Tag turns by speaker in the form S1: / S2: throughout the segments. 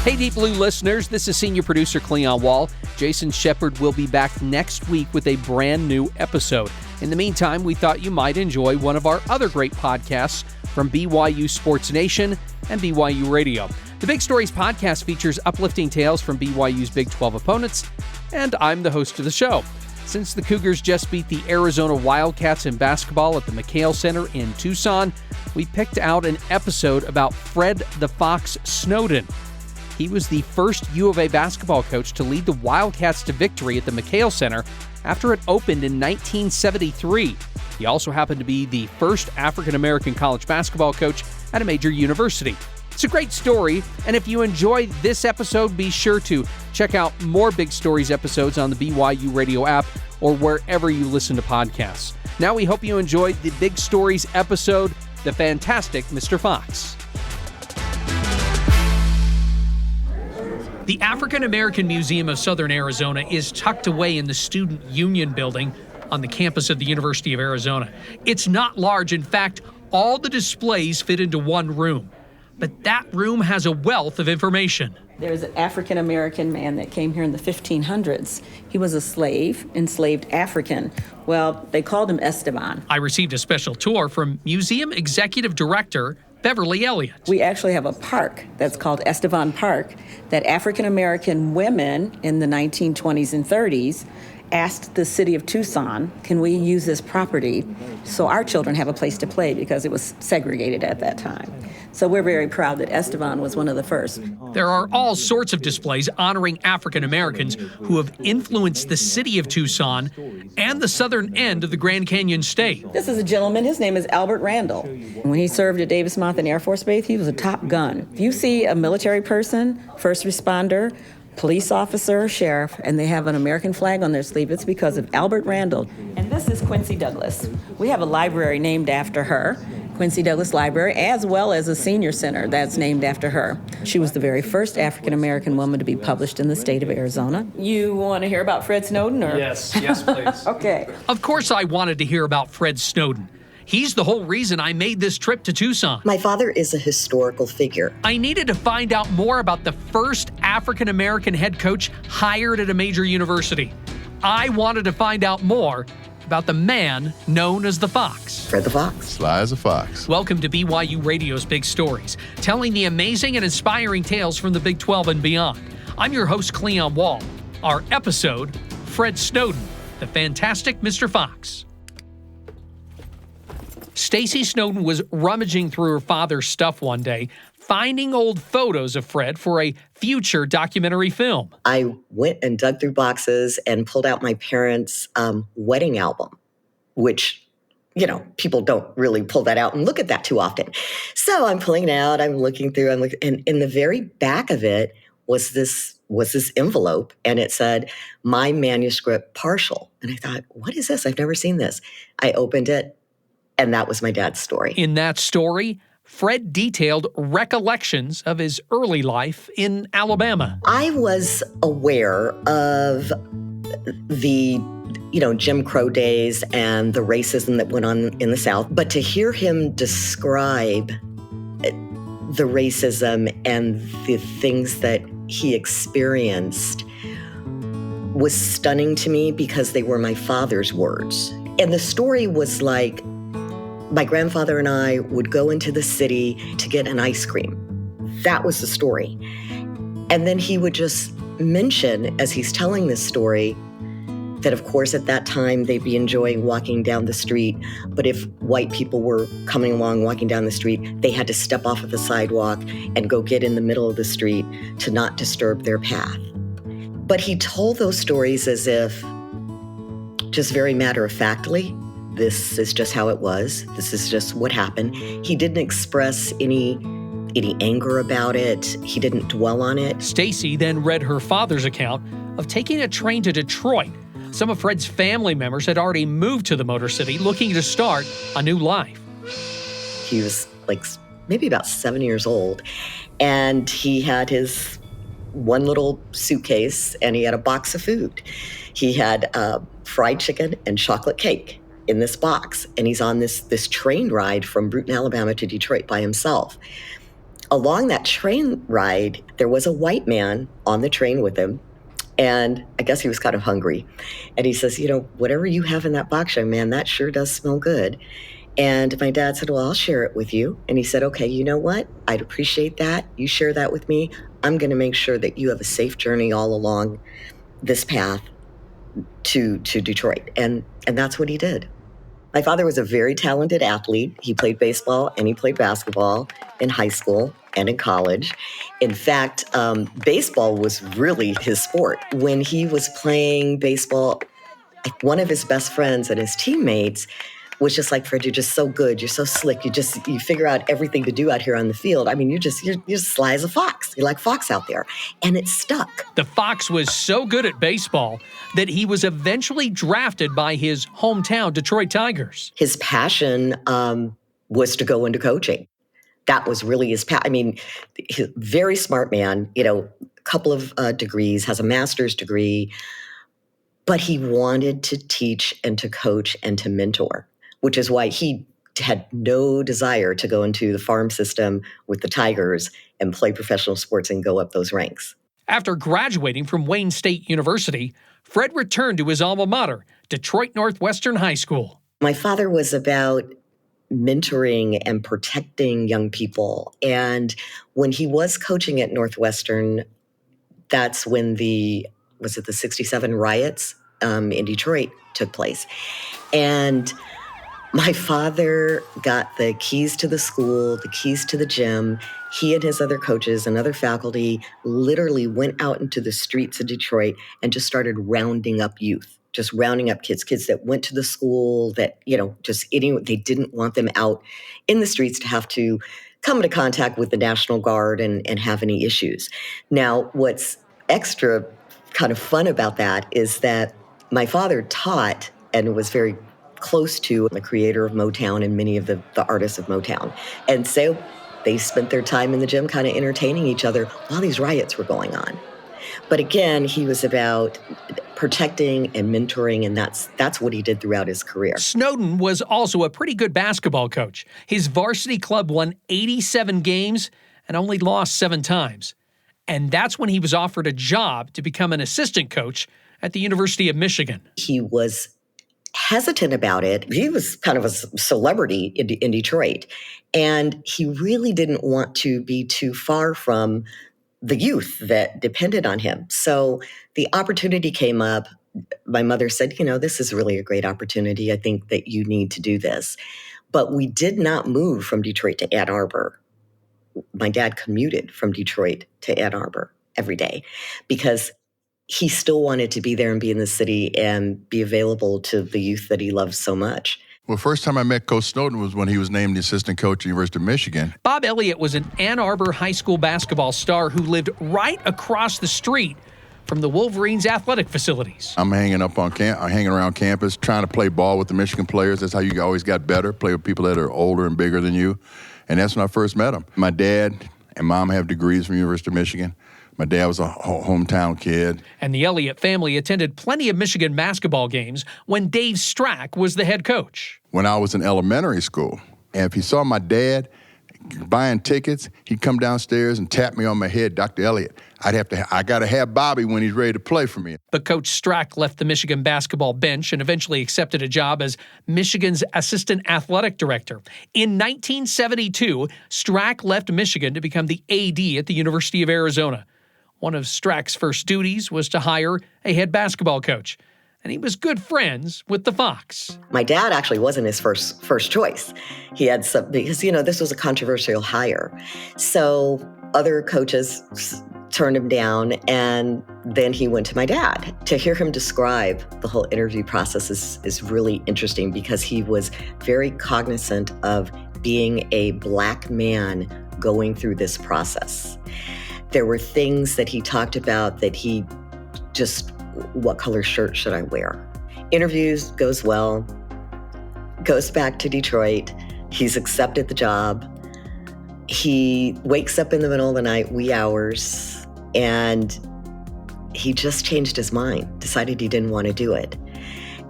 S1: Hey, Deep Blue listeners, this is senior producer Cleon Wall. Jason Shepard will be back next week with a brand new episode. In the meantime, we thought you might enjoy one of our other great podcasts from BYU Sports Nation and BYUradio. The Big Stories podcast features uplifting tales from BYU's Big 12 opponents, and I'm the host of the show. Since the Cougars just beat the Arizona Wildcats in basketball at the McHale Center in Tucson, we picked out an episode about Fred the Fox Snowden. He was the first U of A basketball coach to lead the Wildcats to victory at the McHale Center after it opened in 1973. He also happened to be the first African-American college basketball coach at a major university. It's a great story, and if you enjoyed this episode, be sure to check out more Big Stories episodes on the BYUradio app or wherever you listen to podcasts. Now we hope you enjoyed the Big Stories episode, The Fantastic Mr. Fox. The African American Museum of Southern Arizona is tucked away in the Student Union Building on the campus of the University of Arizona. It's not large. In fact, all the displays fit into one room. But that room has a wealth of information.
S2: There's an African-American man that came here in the 1500s. He was a slave, enslaved African. Well, they called him Esteban.
S1: I received a special tour from Museum Executive Director Beverly Elliott.
S2: We actually have a park that's called Esteban Park that African-American women in the 1920s and 30s asked the city of Tucson, can we use this property so our children have a place to play, because it was segregated at that time. So we're very proud that Esteban was one of the first.
S1: There are all sorts of displays honoring African Americans who have influenced the city of Tucson and the southern end of the Grand Canyon State.
S2: This is a gentleman, his name is Albert Randall. When he served at Davis-Monthan Air Force Base, he was a top gun. If you see a military person, first responder, police officer, sheriff, and they have an American flag on their sleeve, it's because of Albert Randall. And this is Quincy Douglas. We have a library named after her, Quincy Douglas Library, as well as a senior center that's named after her. She was the very first African-American woman to be published in the state of Arizona. You want to hear about Fred Snowden? Or?
S3: Yes, please.
S2: Okay.
S1: Of course I wanted to hear about Fred Snowden. He's the whole reason I made this trip to Tucson.
S4: My father is a historical figure.
S1: I needed to find out more about the first African-American head coach hired at a major university. I wanted to find out more about the man known as the Fox.
S4: Fred the Fox.
S5: Sly as a fox.
S1: Welcome to BYU Radio's Big Stories, telling the amazing and inspiring tales from the Big 12 and beyond. I'm your host, Cleon Wall. Our episode, Fred Snowden, the Fantastic Mr. Fox. Stacy Snowden was rummaging through her father's stuff one day, finding old photos of Fred for a future documentary film.
S4: I went and dug through boxes and pulled out my parents' wedding album, which, people don't really pull that out and look at that too often. So I'm pulling it out, I'm looking through, and in the very back of it was this envelope, and it said, "My manuscript partial." And I thought, what is this? I've never seen this. I opened it, and that was my dad's story.
S1: In that story, Fred detailed recollections of his early life in Alabama.
S4: I was aware of the, Jim Crow days and the racism that went on in the South. But to hear him describe the racism and the things that he experienced was stunning to me, because they were my father's words. And the story was like, my grandfather and I would go into the city to get an ice cream. That was the story. And then he would just mention, as he's telling this story, that of course at that time they'd be enjoying walking down the street, but if white people were coming along walking down the street, they had to step off of the sidewalk and go get in the middle of the street to not disturb their path. But he told those stories as if, just very matter-of-factly, this is just how it was. This is just what happened. He didn't express any anger about it. He didn't dwell on it.
S1: Stacy then read her father's account of taking a train to Detroit. Some of Fred's family members had already moved to the Motor City, looking to start a new life.
S4: He was maybe about 7 years old, and he had his one little suitcase, and he had a box of food. He had fried chicken and chocolate cake in this box, and he's on this train ride from Bruton, Alabama to Detroit by himself. Along that train ride, there was a white man on the train with him. And I guess he was kind of hungry. And he says, whatever you have in that box, young man, that sure does smell good. And my dad said, well, I'll share it with you. And he said, okay, you know what? I'd appreciate that. You share that with me. I'm going to make sure that you have a safe journey all along this path to Detroit. And that's what he did. My father was a very talented athlete. He played baseball and he played basketball in high school and in college. In fact, baseball was really his sport. When he was playing baseball, one of his best friends and his teammates was just like, Fred, you're just so good. You're so slick. You figure out everything to do out here on the field. I mean, you're just sly as a fox. You're like Fox out there. And it stuck.
S1: The Fox was so good at baseball that he was eventually drafted by his hometown Detroit Tigers.
S4: His passion was to go into coaching. That was really his passion. I mean, he's a very smart man, a couple of degrees, has a master's degree, but he wanted to teach and to coach and to mentor, which is why he had no desire to go into the farm system with the Tigers and play professional sports and go up those ranks.
S1: After graduating from Wayne State University, Fred returned to his alma mater, Detroit Northwestern High School.
S4: My father was about mentoring and protecting young people. And when he was coaching at Northwestern, that's when the 67 riots in Detroit took place. And my father got the keys to the school, the keys to the gym. He and his other coaches and other faculty literally went out into the streets of Detroit and just started rounding up youth. Just rounding up kids that went to the school that, they didn't want them out in the streets to have to come into contact with the National Guard and have any issues. Now, what's extra kind of fun about that is that my father taught and was very close to the creator of Motown and many of the artists of Motown. And so they spent their time in the gym kind of entertaining each other while these riots were going on. But again, he was about protecting and mentoring, and that's what he did throughout his career.
S1: Snowden was also a pretty good basketball coach. His varsity club won 87 games and only lost 7 times. And that's when he was offered a job to become an assistant coach at the University of Michigan.
S4: He was hesitant about it. He was kind of a celebrity in Detroit, and he really didn't want to be too far from the youth that depended on him. So the opportunity came up. My mother said, this is really a great opportunity. I think that you need to do this. But we did not move from Detroit to Ann Arbor. My dad commuted from Detroit to Ann Arbor every day because he still wanted to be there and be in the city and be available to the youth that he loves so much.
S3: Well, first time I met Coach Snowden was when he was named the assistant coach at the University of Michigan.
S1: Bob Elliott was an Ann Arbor high school basketball star who lived right across the street from the Wolverines' athletic facilities.
S3: I'm hanging around campus, trying to play ball with the Michigan players. That's how you always got better, play with people that are older and bigger than you. And that's when I first met him. My dad and mom have degrees from the University of Michigan. My dad was a hometown kid.
S1: And the Elliott family attended plenty of Michigan basketball games when Dave Strack was the head coach.
S3: When I was in elementary school, and if he saw my dad buying tickets, he'd come downstairs and tap me on my head, Dr. Elliott. I got to have Bobby when he's ready to play for me.
S1: But Coach Strack left the Michigan basketball bench and eventually accepted a job as Michigan's assistant athletic director. In 1972, Strack left Michigan to become the AD at the University of Arizona. One of Strack's first duties was to hire a head basketball coach, and he was good friends with the Fox.
S4: My dad actually wasn't his first choice. He had because this was a controversial hire. So other coaches turned him down, and then he went to my dad. To hear him describe the whole interview process is really interesting because he was very cognizant of being a Black man going through this process. There were things that he talked about that he just, what color shirt should I wear? Interviews goes well, goes back to Detroit. He's accepted the job. He wakes up in the middle of the night, wee hours, and he just changed his mind, decided he didn't want to do it.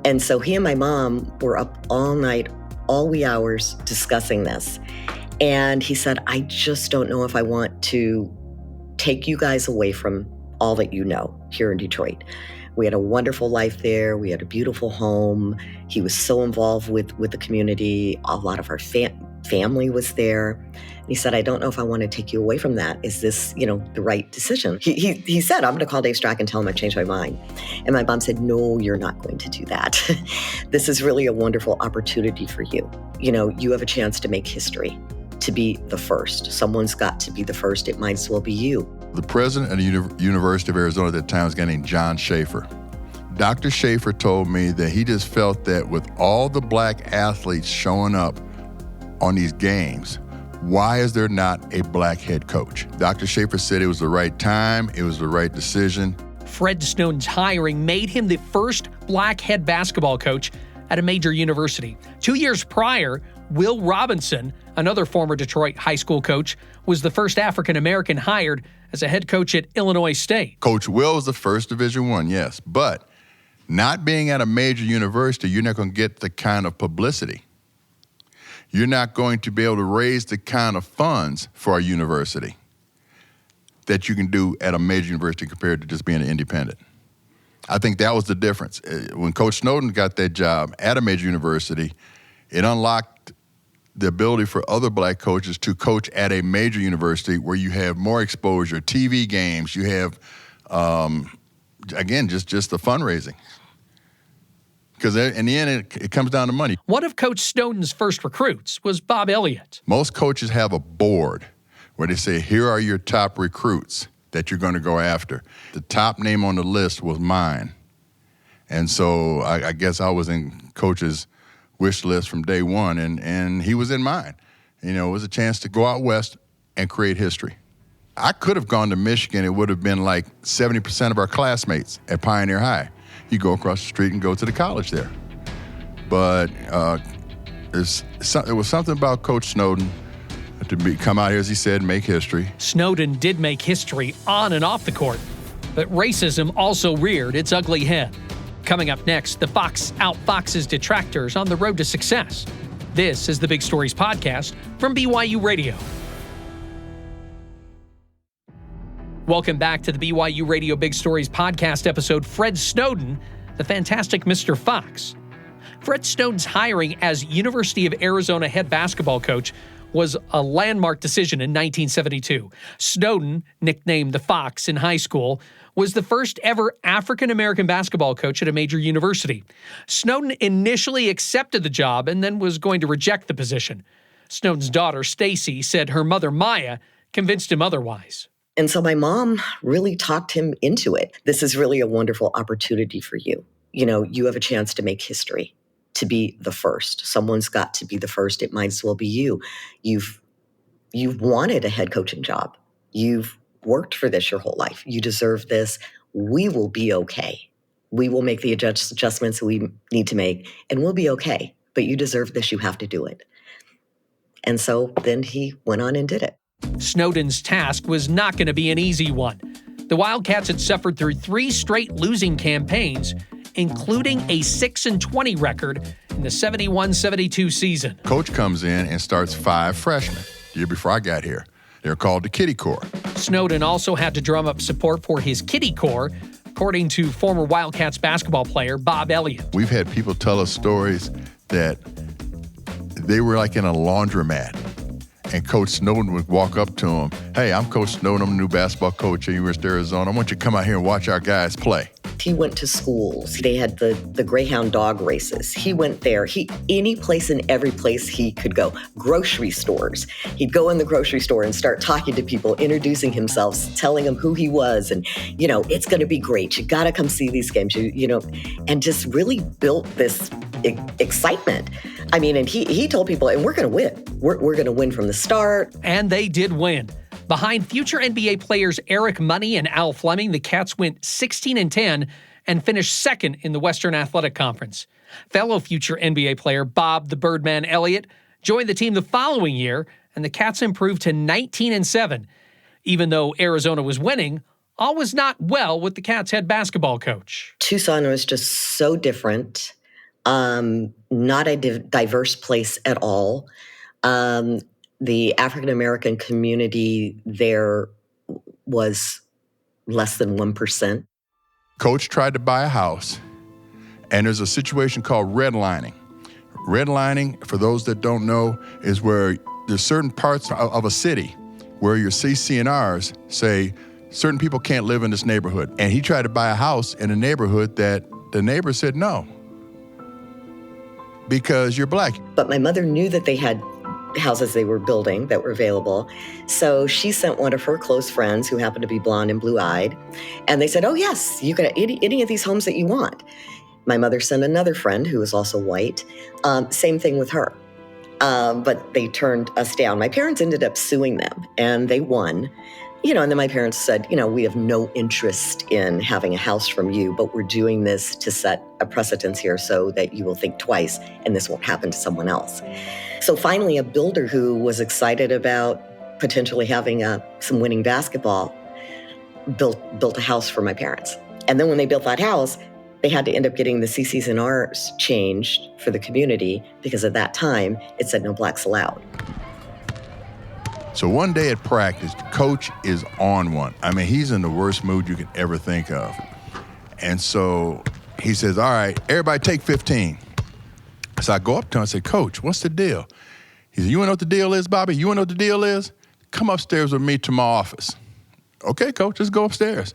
S4: And so he and my mom were up all night, all wee hours discussing this. And he said, I just don't know if I want to take you guys away from all that you know here in Detroit. We had a wonderful life there. We had a beautiful home. He was so involved with the community. A lot of our family was there. And he said, I don't know if I want to take you away from that. Is this, the right decision? He said, I'm going to call Dave Strack and tell him I've changed my mind. And my mom said, no, you're not going to do that. This is really a wonderful opportunity for you. You have a chance to make history, to be the first. Someone's got to be the first. It might as well be you.
S3: The president of the University of Arizona at that time was a guy named John Schaefer. Dr. Schaefer told me that he just felt that with all the black athletes showing up on these games, why is there not a black head coach? Dr. Schaefer said it was the right time, it was the right decision.
S1: Fred Snowden's hiring made him the first black head basketball coach at a major university. 2 years prior, Will Robinson, another former Detroit high school coach, was the first African-American hired as a head coach at Illinois State.
S3: Coach Will was the first Division I, yes, but not being at a major university, you're not going to get the kind of publicity. You're not going to be able to raise the kind of funds for a university that you can do at a major university compared to just being an independent. I think that was the difference. When Coach Snowden got that job at a major university, it unlocked the ability for other black coaches to coach at a major university where you have more exposure, TV games, you have, again, just the fundraising. Because in the end, it comes down to money.
S1: One of Coach Snowden's first recruits was Bob Elliott.
S3: Most coaches have a board where they say, here are your top recruits that you're going to go after. The top name on the list was mine. And so I guess I was in Coach's wish list from day one, and he was in mine. It was a chance to go out west and create history. I could have gone to Michigan. It would have been like 70% of our classmates at Pioneer High. You go across the street and go to the college there. But it was something about Coach Snowden to come out here, as he said, make history.
S1: Snowden did make history on and off the court, but racism also reared its ugly head. Coming up next, the Fox outfoxes detractors on the road to success. This is the Big Stories Podcast from BYU Radio. Welcome back to the BYU Radio Big Stories Podcast episode, Fred Snowden, the fantastic Mr. Fox. Fred Snowden's hiring as University of Arizona head basketball coach was a landmark decision in 1972. Snowden, nicknamed the Fox in high school, was the first ever African-American basketball coach at a major university. Snowden initially accepted the job and then was going to reject the position. Snowden's daughter, Stacy, said her mother, Maya, convinced him otherwise.
S4: And so my mom really talked him into it. This is really a wonderful opportunity for you. You have a chance to make history, to be the first. Someone's got to be the first. It might as well be you. You've wanted a head coaching job. You've worked for this your whole life. You deserve this. We will be okay. We will make the adjustments we need to make, and we'll be okay. But you deserve this. You have to do it. And so then he went on and did it.
S1: Snowden's task was not going to be an easy one. The Wildcats had suffered through 3 straight losing campaigns, including a 6-20 record in the 71-72 season.
S3: Coach comes in and starts 5 freshmen. The year before I got here, they're called the Kitty Corps.
S1: Snowden also had to drum up support for his Kitty Corps, according to former Wildcats basketball player Bob Elliott.
S3: We've had people tell us stories that they were like in a laundromat, and Coach Snowden would walk up to him, hey, I'm Coach Snowden, I'm the new basketball coach at University of Arizona. I want you to come out here and watch our guys play.
S4: He went to schools. They had the Greyhound dog races. He went there. Any place and every place he could go. Grocery stores. He'd go in the grocery store and start talking to people, introducing himself, telling them who he was. And, it's going to be great. You got to come see these games, and just really built this excitement. I mean, and he told people, and we're going to win. We're going to win from the start.
S1: And they did win. Behind future NBA players Eric Money and Al Fleming, the Cats went 16-10 and finished second in the Western Athletic Conference. Fellow future NBA player Bob the Birdman Elliott joined the team the following year, and the Cats improved to 19-7. Even though Arizona was winning, all was not well with the Cats' head basketball coach.
S4: Tucson was just so different, not a diverse place at all. the African American community there was less than 1%.
S3: Coach tried to buy a house, and there's a situation called redlining. Redlining, for those that don't know, is where there's certain parts of a city where your CC&Rs say certain people can't live in this neighborhood. And he tried to buy a house in a neighborhood that the neighbor said no, because you're black.
S4: But my mother knew that they had houses they were building that were available. So she sent one of her close friends who happened to be blonde and blue-eyed. And they said, oh, yes, you can have any of these homes that you want. My mother sent another friend who was also white. Same thing with her. But they turned us down. My parents ended up suing them, and they won. And then my parents said, we have no interest in having a house from you, but we're doing this to set a precedence here so that you will think twice and this won't happen to someone else. So finally, a builder who was excited about potentially having some winning basketball built a house for my parents. And then when they built that house, they had to end up getting the CCs and Rs changed for the community because at that time it said no blacks allowed.
S3: So one day at practice, Coach is on one. I mean, he's in the worst mood you could ever think of. And so he says, all right, everybody take 15. So I go up to him and say, Coach, what's the deal? He said, you want to know what the deal is, Bobby? You want to know what the deal is? Come upstairs with me to my office. Okay, Coach, let's go upstairs.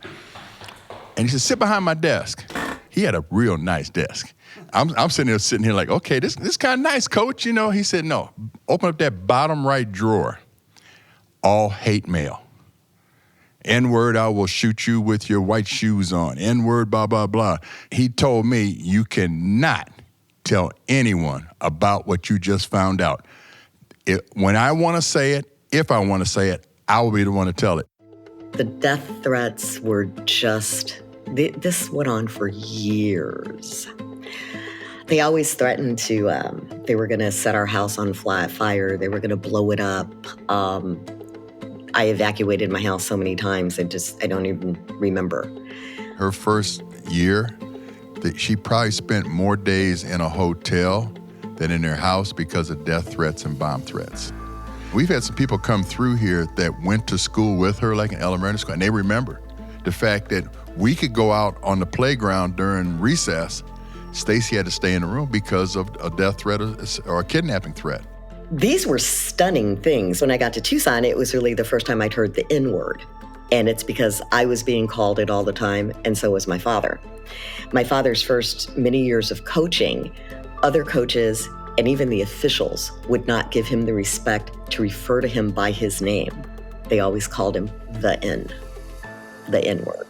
S3: And he said, sit behind my desk. He had a real nice desk. I'm sitting here like, okay, this kind of nice, Coach. He said, no, open up that bottom right drawer. All hate mail. N-word, I will shoot you with your white shoes on. N-word, blah, blah, blah. He told me you cannot tell anyone about what you just found out. When I want to say it, if I want to say it, I will be the one to tell it.
S4: The death threats were just, this went on for years. They always threatened they were going to set our house on fire. They were going to blow it up. I evacuated my house so many times, I don't even remember.
S3: Her first year, she probably spent more days in a hotel than in their house because of death threats and bomb threats. We've had some people come through here that went to school with her, like in elementary school, and they remember the fact that we could go out on the playground during recess. Stacy had to stay in the room because of a death threat or a kidnapping threat.
S4: These were stunning things. When I got to Tucson, it was really the first time I'd heard the N-word. And it's because I was being called it all the time, and so was my father. My father's first many years of coaching, other coaches and even the officials would not give him the respect to refer to him by his name. They always called him the N-word.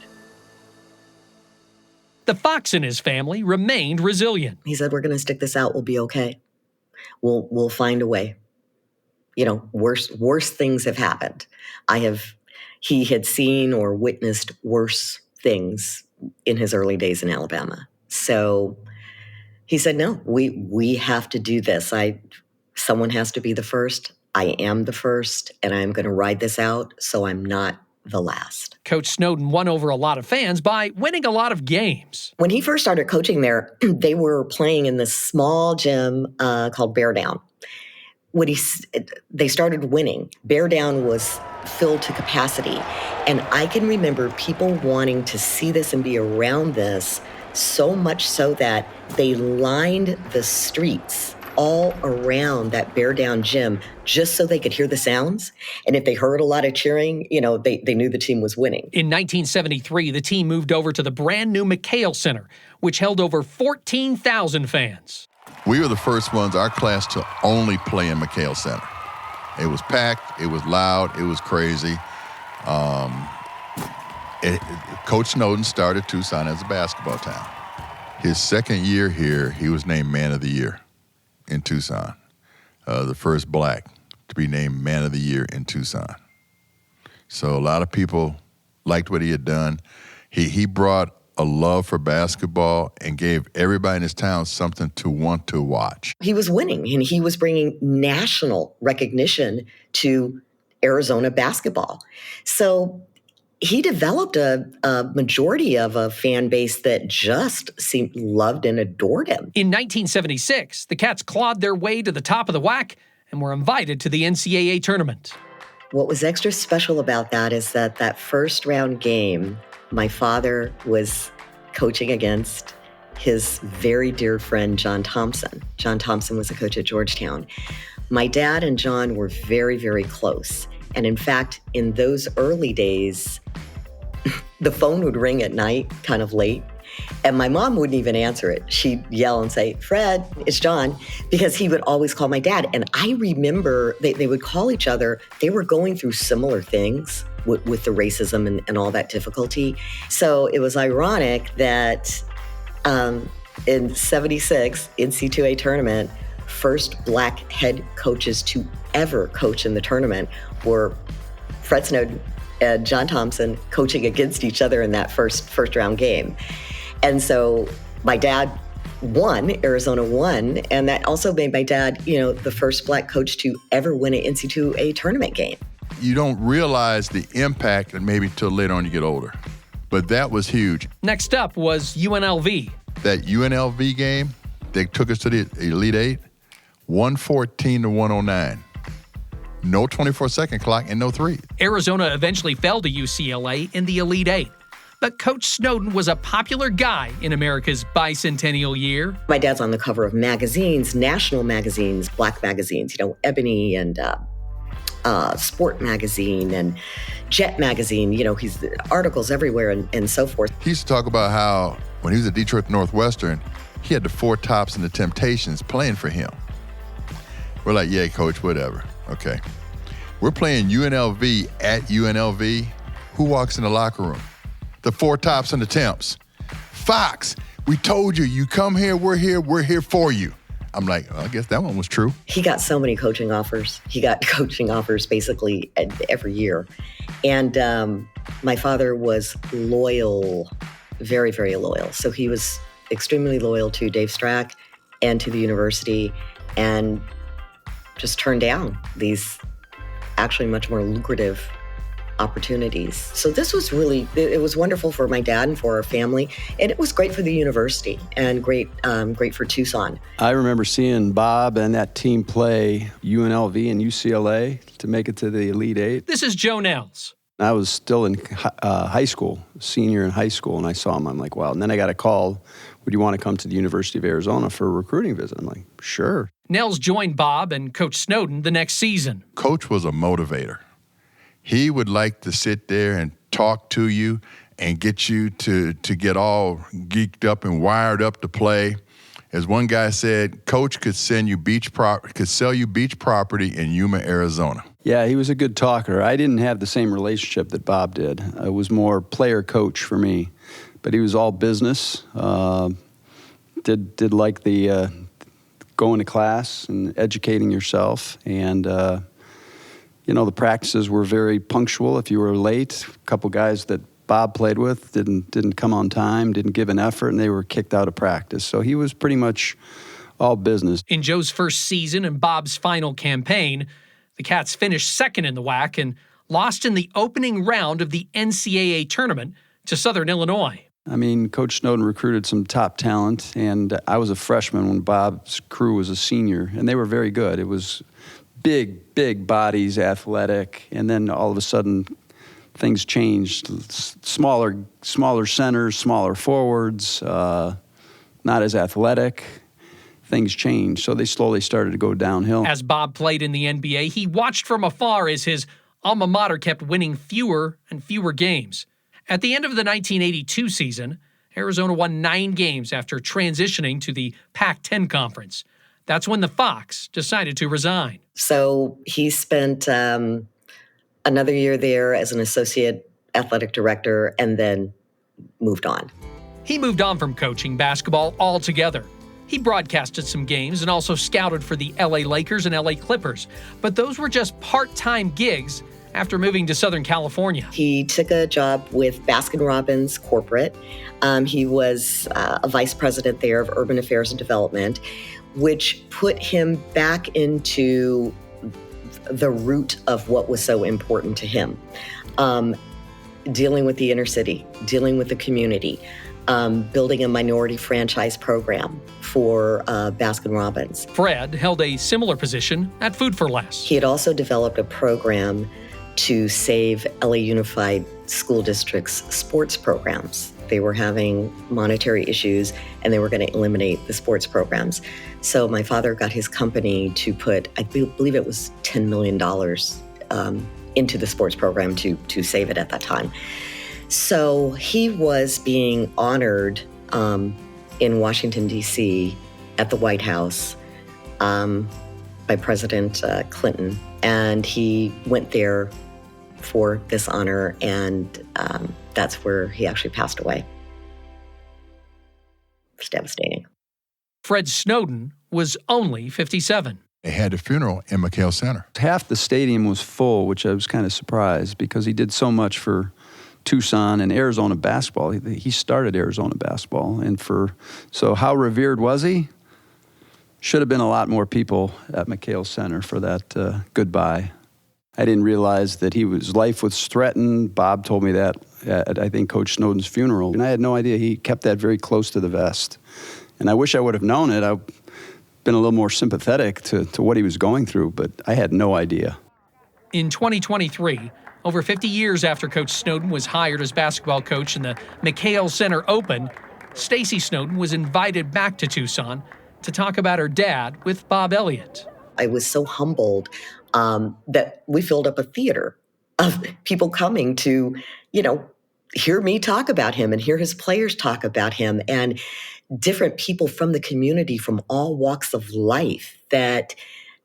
S1: The Fox and his family remained resilient.
S4: He said, we're going to stick this out. We'll be okay. We'll find a way. Worse things have happened. He had seen or witnessed worse things in his early days in Alabama. So he said, no, we have to do this. Someone has to be the first. I am the first, and I'm going to ride this out so I'm not the last.
S1: Coach Snowden won over a lot of fans by winning a lot of games.
S4: When he first started coaching there, they were playing in this small gym called Bear Down. When they started winning, Bear Down was filled to capacity. And I can remember people wanting to see this and be around this, so much so that they lined the streets all around that Bear Down gym just so they could hear the sounds. And if they heard a lot of cheering, they knew the team was winning.
S1: In 1973, the team moved over to the brand new McHale Center, which held over 14,000 fans.
S3: We were the first ones, our class, to only play in McHale Center. It was packed, it was loud, it was crazy. Coach Snowden started Tucson as a basketball town. His second year here, he was named Man of the Year in Tucson, the first black to be named Man of the Year in Tucson. So a lot of people liked what he had done. He brought a love for basketball and gave everybody in his town something to want to watch.
S4: He was winning, and he was bringing national recognition to Arizona basketball. So he developed a majority of a fan base that just loved and adored him.
S1: In 1976, the Cats clawed their way to the top of the WAC and were invited to the NCAA tournament.
S4: What was extra special about that is that first round game, my father was coaching against his very dear friend, John Thompson. John Thompson was a coach at Georgetown. My dad and John were very, very close. And in fact, in those early days, the phone would ring at night, kind of late, and my mom wouldn't even answer it. She'd yell and say, "Fred, it's John," because he would always call my dad. And I remember they would call each other. They were going through similar things with the racism and all that difficulty. So it was ironic that in '76, NC2A tournament, first Black head coaches to ever coach in the tournament were Fred Snowden and John Thompson coaching against each other in that first round game. And so my dad won, Arizona won, and that also made my dad, the first Black coach to ever win an NC2A tournament game.
S3: You don't realize the impact, and maybe till later on you get older. But that was huge.
S1: Next up was UNLV.
S3: That UNLV game, they took us to the Elite Eight, 114 to 109. No 24-second clock and no three.
S1: Arizona eventually fell to UCLA in the Elite Eight. But Coach Snowden was a popular guy in America's bicentennial year.
S4: My dad's on the cover of magazines, national magazines, Black magazines, Ebony and Sport Magazine and Jet Magazine. He's articles everywhere and so forth.
S3: He used to talk about how when he was at Detroit Northwestern, he had the Four Tops and the Temptations playing for him. We're like, yeah, coach, whatever. Okay. We're playing UNLV at UNLV. Who walks in the locker room? The Four Tops and the Temps. Fox, we told you, you come here, we're here for you. I'm like, well, I guess that one was true.
S4: He got so many coaching offers. He got coaching offers basically every year. And my father was loyal, very, very loyal. So he was extremely loyal to Dave Strack and to the university, and just turned down these actually much more lucrative opportunities. So this was it was wonderful for my dad and for our family, and it was great for the university and great for Tucson.
S5: I remember seeing Bob and that team play UNLV and UCLA to make it to the Elite Eight.
S1: This is Joe Nels.
S5: I was still in high school, senior in high school, and I saw him. I'm like, wow. And then I got a call, would you want to come to the University of Arizona for a recruiting visit? I'm like, sure.
S1: Nels joined Bob and Coach Snowden the next season.
S3: Coach was a motivator. He would like to sit there and talk to you and get you to get all geeked up and wired up to play. As one guy said, Coach could sell you beach property in Yuma, Arizona.
S5: Yeah, he was a good talker. I didn't have the same relationship that Bob did. It was more player-coach for me. But he was all business. Did like the going to class and educating yourself. And, the practices were very punctual. If you were late, a couple guys that Bob played with didn't come on time, didn't give an effort, and they were kicked out of practice. So he was pretty much all business.
S1: In Joe's first season and Bob's final campaign, the Cats finished second in the WAC and lost in the opening round of the NCAA tournament to Southern Illinois.
S5: I mean, Coach Snowden recruited some top talent, and I was a freshman when Bob's crew was a senior, and they were very good. It was big bodies, athletic, and then all of a sudden things changed. Smaller centers, smaller forwards, not as athletic. Things changed, so they slowly started to go downhill.
S1: As Bob played in the NBA, he watched from afar as his alma mater kept winning fewer and fewer games. At the end of the 1982 season, Arizona won 9 games after transitioning to the Pac-10 conference. That's when the Fox decided to resign.
S4: So he spent another year there as an associate athletic director and then moved on.
S1: He moved on from coaching basketball altogether. He broadcasted some games and also scouted for the LA Lakers and LA Clippers, but those were just part-time gigs after moving to Southern California.
S4: He took a job with Baskin-Robbins Corporate. He was a vice president there of Urban Affairs and Development, which put him back into the root of what was so important to him. Dealing with the inner city, dealing with the community, building a minority franchise program for Baskin-Robbins.
S1: Fred held a similar position at Food for Less.
S4: He had also developed a program to save LA Unified School District's sports programs. They were having monetary issues, and they were going to eliminate the sports programs. So my father got his company to put, I believe it was $10 million into the sports program to save it at that time. So he was being honored in Washington, D.C. at the White House by President Clinton. And he went there for this honor, and that's where he actually passed away. It's devastating.
S1: Fred Snowden was only 57.
S3: They had the funeral in McHale Center.
S5: Half the stadium was full, which I was kind of surprised because he did so much for Tucson and Arizona basketball. He started Arizona basketball. So how revered was he? Should have been a lot more people at McHale Center for that goodbye. I didn't realize that his life was threatened. Bob told me that at, I think, Coach Snowden's funeral. And I had no idea. He kept that very close to the vest. And I wish I would have known it. I've been a little more sympathetic to what he was going through, but I had no idea.
S1: In 2023, over 50 years after Coach Snowden was hired as basketball coach and the McHale Center opened, Stacy Snowden was invited back to Tucson to talk about her dad with Bob Elliott.
S4: I was so humbled that we filled up a theater of people coming to, hear me talk about him and hear his players talk about him, and different people from the community from all walks of life that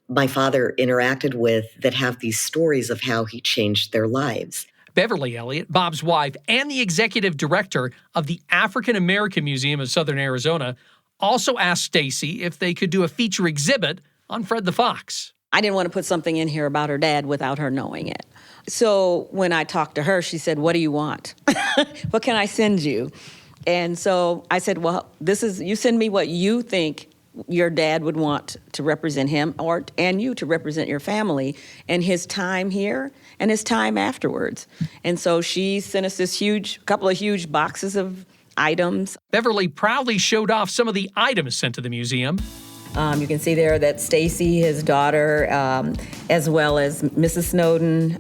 S4: my father interacted with that have these stories of how he changed their lives.
S1: Beverly Elliott, Bob's wife, and the executive director of the African American Museum of Southern Arizona also asked Stacy if they could do a feature exhibit on Fred the Fox.
S2: I didn't want to put something in here about her dad without her knowing it. So when I talked to her, she said, "What do you want? What can I send you?" And so I said, "Well, you send me what you think your dad would want to represent him, and you to represent your family, and his time here and his time afterwards." And so she sent us this couple of huge boxes of items.
S1: Beverly proudly showed off some of the items sent to the museum.
S2: You can see there that Stacy, his daughter, as well as Mrs. Snowden.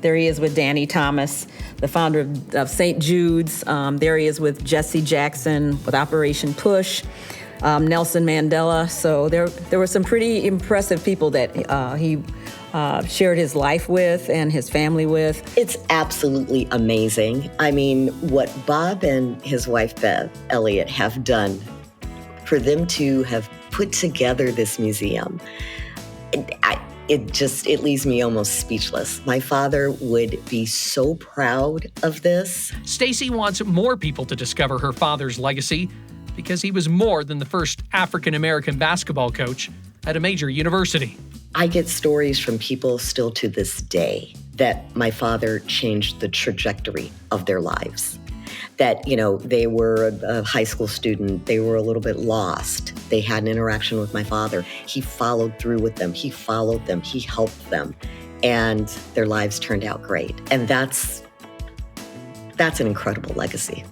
S2: There he is with Danny Thomas, the founder of St. Jude's. There he is with Jesse Jackson with Operation Push. Nelson Mandela. So there were some pretty impressive people that he shared his life with and his family with.
S4: It's absolutely amazing. I mean, what Bob and his wife, Bev Elliott, have done for them to have put together this museum, it leaves me almost speechless. My father would be so proud of this.
S1: Stacy wants more people to discover her father's legacy because he was more than the first African-American basketball coach at a major university.
S4: I get stories from people still to this day that my father changed the trajectory of their lives. That, they were a high school student, they were a little bit lost. They had an interaction with my father. He followed through with them. He followed them. He helped them. And their lives turned out great. And that's an incredible legacy.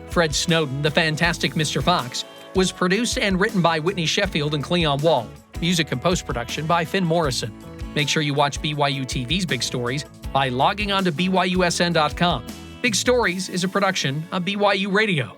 S1: Fred Snowden, the Fantastic Mr. Fox, was produced and written by Whitney Sheffield and Cleon Wall. Music and post-production by Finn Morrison. Make sure you watch BYUTV's Big Stories by logging on to BYUSN.com. Big Stories is a production of BYU Radio.